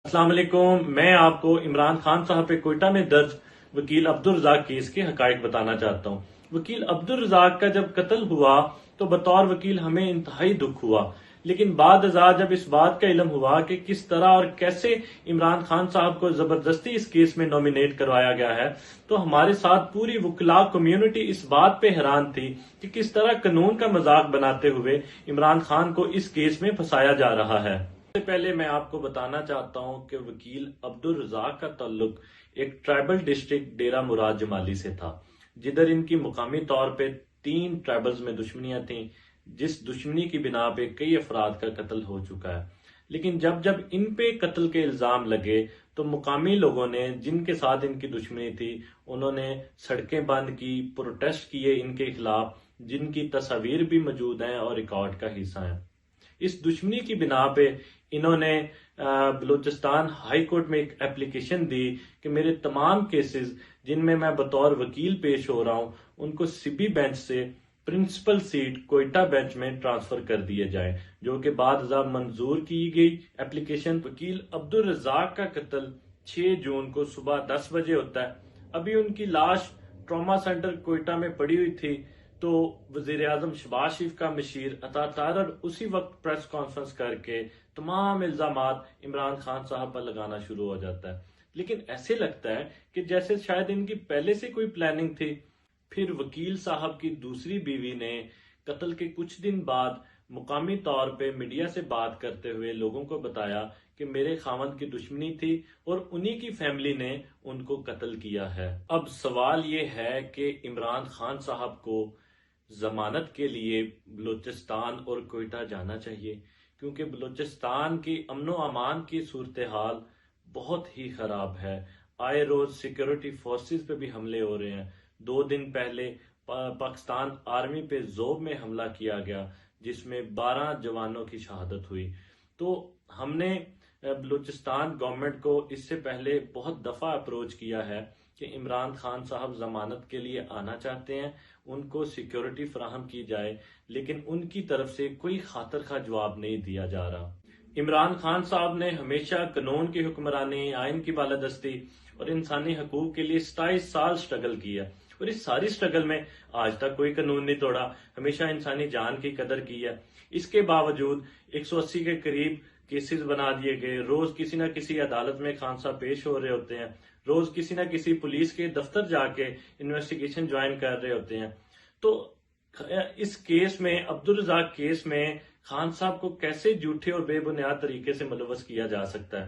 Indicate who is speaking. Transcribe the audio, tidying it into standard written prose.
Speaker 1: السلام علیکم. میں آپ کو عمران خان صاحب پہ کوئٹہ میں درج وکیل عبدالرزاق کیس کے حقائق بتانا چاہتا ہوں. وکیل عبدالرزاق کا جب قتل ہوا تو بطور وکیل ہمیں انتہائی دکھ ہوا، لیکن بعد ازاں جب اس بات کا علم ہوا کہ کس طرح اور کیسے عمران خان صاحب کو زبردستی اس کیس میں نامینیٹ کروایا گیا ہے، تو ہمارے ساتھ پوری وکلاء کمیونٹی اس بات پہ حیران تھی کہ کس طرح قانون کا مذاق بناتے ہوئے عمران خان کو اس کیس میں پھنسایا جا رہا ہے. سے پہلے میں آپ کو بتانا چاہتا ہوں کہ وکیل عبدالرزاق کا تعلق ایک ٹرائبل ڈسٹرکٹ ڈیرہ مراد جمالی سے تھا، جدھر ان کی مقامی طور پہ 3 ٹرائبلز میں دشمنیاں تھیں، جس دشمنی کی بنا پہ کئی افراد کا قتل ہو چکا ہے. لیکن جب ان پہ قتل کے الزام لگے تو مقامی لوگوں نے، جن کے ساتھ ان کی دشمنی تھی، انہوں نے سڑکیں بند کی، پروٹیسٹ کیے ان کے خلاف، جن کی تصاویر بھی موجود ہیں اور ریکارڈ کا حصہ ہیں. اس دشمنی کی بنا پہ انہوں نے بلوچستان ہائی کورٹ میں ایک اپلیکیشن دی کہ میرے تمام کیسز جن میں میں بطور وکیل پیش ہو رہا ہوں، ان کو سبی بینچ سے پرنسپل سیٹ کوئٹہ بینچ میں ٹرانسفر کر دیے جائیں، جو کہ بعد ازاں منظور کی گئی اپلیکیشن. وکیل عبدالرزاق کا قتل 6 جون کو صبح 10 بجے ہوتا ہے. ابھی ان کی لاش ٹراما سینٹر کوئٹہ میں پڑی ہوئی تھی تو وزیر اعظم شہباز شریف کا مشیر عطا طاہر اسی وقت پریس کانفرنس کر کے تمام الزامات عمران خان صاحب پر لگانا شروع ہو جاتا ہے. لیکن ایسے لگتا ہے کہ جیسے شاید ان کی پہلے سے کوئی پلاننگ تھی. پھر وکیل صاحب کی دوسری بیوی نے قتل کے کچھ دن بعد مقامی طور پہ میڈیا سے بات کرتے ہوئے لوگوں کو بتایا کہ میرے خاوند کی دشمنی تھی اور انہی کی فیملی نے ان کو قتل کیا ہے. اب سوال یہ ہے کہ عمران خان صاحب کو ضمانت کے لیے بلوچستان اور کوئٹہ جانا چاہیے، کیونکہ بلوچستان کی امن و امان کی صورتحال بہت ہی خراب ہے. آئے روز سیکیورٹی فورسز پہ بھی حملے ہو رہے ہیں. 2 دن پہلے پاکستان آرمی پہ زوب میں حملہ کیا گیا، جس میں 12 جوانوں کی شہادت ہوئی. تو ہم نے بلوچستان گورنمنٹ کو اس سے پہلے بہت دفعہ اپروچ کیا ہے کہ عمران خان صاحب ضمانت کے لیے آنا چاہتے ہیں، ان کو سیکیورٹی فراہم کی جائے، لیکن ان کی طرف سے کوئی خاطر خواہ جواب نہیں دیا جا رہا. عمران خان صاحب نے ہمیشہ قانون کی حکمرانی، آئین کی بالادستی اور انسانی حقوق کے لیے 27 سال سٹرگل کیا، اور اس ساری سٹرگل میں آج تک کوئی قانون نہیں توڑا، ہمیشہ انسانی جان کی قدر کی ہے. اس کے باوجود 180 کے قریب کیسز بنا دیے گئے. روز کسی نہ کسی عدالت میں خان صاحب پیش ہو رہے ہوتے ہیں، روز کسی نہ کسی پولیس کے دفتر جا کے انویسٹیگیشن جوائن کر رہے ہوتے ہیں. تو اس کیس میں، عبدالرزاق کیس میں، خان صاحب کو کیسے جھوٹے اور بے بنیاد طریقے سے ملوث کیا جا سکتا ہے؟